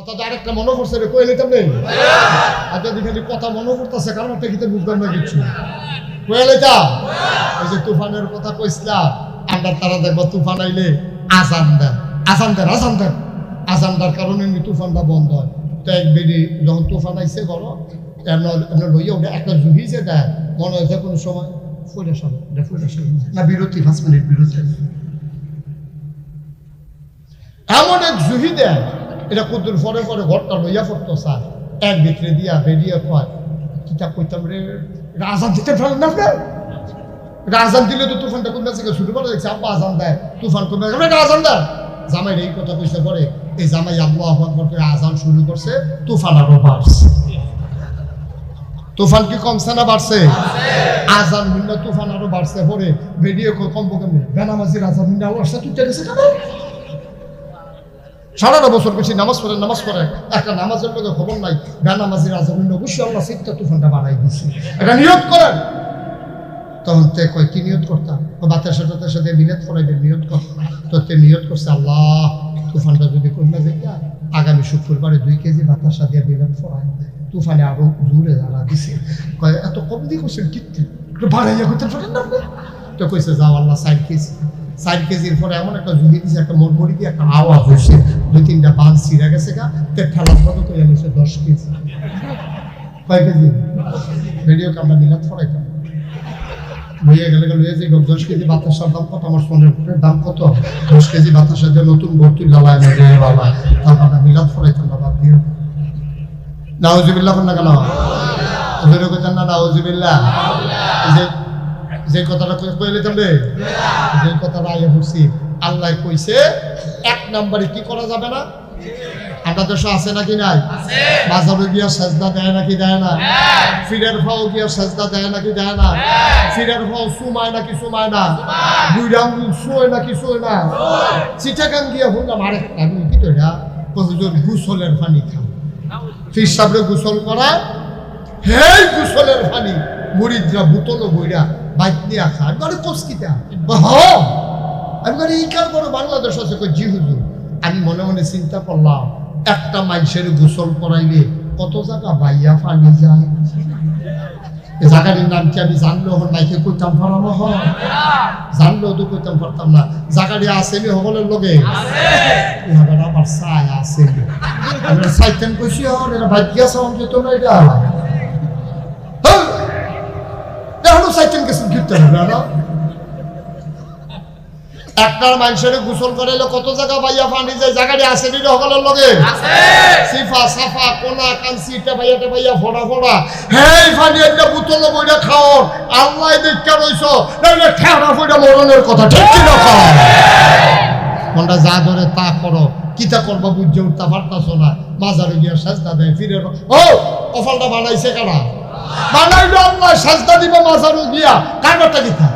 কথা তো আরেকটা মনে পড়ছে রে, কইলে তেমনি আচ্ছা খালি কথা মনে পড়তেছে, কারণ একটা কিতে বুঝলাম না কিছু। কইলে তা ওই যে তুফানের কথা কইছিলাম, আমরা তারা দেখবো তুফান আইলে আজান দেন, আজানদার কারণে তুফানটা বন্ধ হয়। তো এক বেরি যখন তুফান আইসে করো এমন লইয়া ওটা একটা জুহি যে দেয়, মনে হয়েছে কোনো সময় না বিরতি, 5 মিনিট বিরতি, এমন এক জুহি দেয়, এটা কুদ্দুর পরে পরে ঘরটা লইয়া পড়তো স্যার, এক ভিতরে দিয়া বেরিয়ে কয় কিতা কইতাম রে, আজান দিতে পারেন না আপনার, আজান দিলে তো তুফানটা কমে আছে, শুরু করে দেখছে আব্বা আজান দেয়, তুফান কমে আজান দেয়। জামাই এই কথা কইছে পরে, এই জামাই আল্লাহু আকবার করে আজান শুরু করছে, তুফান আরো বাড়ছে। তুফান কি কমছে না বাড়ছে? আজান মিন্না তুফান আরো বাড়ছে। পরে বেরিয়ে কমবো কেমন বেনামাজির আজান মিন্না আল্লাহর সাথে তুই গেছে কেন? 18 বছর বেশি নামাজ পড়ে একটা নামাজের মধ্যে খবর নাই, বেনামাজির আজান মিন্না অবশ্যই আল্লাহ সিটটা তুফানটা বাড়াই দিচ্ছে, এটা নিয়ত করেন। তখন তে কয় কি নিয়ত করতাম? বাতের সাথে মিলাদ ফরাইবেন, নিয়ত কর। তো তে নিয়ত করছে আল্লাহ তুফানটা যদি কমে যায় আগামী শুক্রবারে 2 কেজি বাতাসা দিয়ে মিলাদ ফরাই, তুফানে আরো জোরে জ্বালা দিছে। কয় এত কম দিয়ে করছেন কি বাড়াইয়া করতে পারেন না? তো কইছে যাও আল্লাহ 4 কেজির পরে এমন একটা জুড়ি দিছে, একটা মরমরি দিয়ে একটা আওয়াজ হয়েছে, 2-3টা বাল ছিঁড়া গেছে গা, তে ঠেলার মতো কইয়া নিছে 10 কেজি। কয় কেজি? ভিডিও আমরা মিলাদ ফরাইতাম লইয়া গেলে লইয়া যে 10 কেজি বাতাসার দাম কত, আমার সোনের দাম কত, 10 কেজি বাতাসা দিয়ে নতুন ভর্তি লালায় না রে বাবা, তারপর মিলাদ ফরাইতাম না, বাদ দিয়ে নাউজুবিল্লাহ না কেন ওদের কথা না, নাউজুবিল্লাহ। যে কথাটা কইলে তাহলে যে কথাটা আইয়া বলছি, আল্লাহ কইছে 1 নম্বরে কি করা যাবে না। আমরা দেশে আছে নাকি নাই? বাজারে গিয়া সাজদা দেয় নাকি দেয় না? ফিরের ফাও গিয়া সাজদা দেয় নাকি দেয় না? ফিরের ফাও সুমায় নাকি সুমায় না? দুইটা আঙ্গুল শুয়ে নাকি শুয়ে না? চিটাগাং গিয়া বললাম আরে আমি কি তো এটা হুজুর গোসলের পানি খাও, ফির সাবরে গোসল করা, হেই গোসলের পানি মুরিদরা বোতল বইরা বাইক নিয়ে আসা, আমি কষ্টিতা আমি এই কার বড় বাংলাদেশ আছে। জি হুজুর, আমি মনে মনে চিন্তা করলাম একটা মানুষের গোসল করাইলে কত জায়গা বাইয়া পানি যায়, জায়গাটির নাম কি আমি জানলেও হন মাইকে কইতাম পারানো হয়, জানলেও তো কইতাম পারতাম না। জায়গাটি আসেনি সকলের লগে আমার চাই আসেনি, চাইতেন কইছি হন এটা ভাগ্যা চাউন যেত না, এটা এখনো চাইতেন গেছেন কীর্তন হবে না। একটার মানুষের গোসল করাইলে কত জায়গা বাইয়া পানি যায়, জায়গাটি আসেনি সকলের লগে, সিফা সাফা কোনা কানসি টেপাইয়া ফোড়া ফোড়া, হেই পানি একটা বোতল বইটা খাও, আল্লাহ দেখা রইছ নাইলে ঠেড়া ফইটা মরণের কথা, ঠিক কি না? কোনটা যা ধরে তা করো, কিতা করবা বুঝে উঠতে পারতাছো না, মাজারে গিয়া সাজদা দেয়, ফিরে ও কপালটা বানাইছে কারা? বানাইলো আল্লাহ, সাজদা দিবা মাজারে গিয়া, কার ব্যাটা কিতা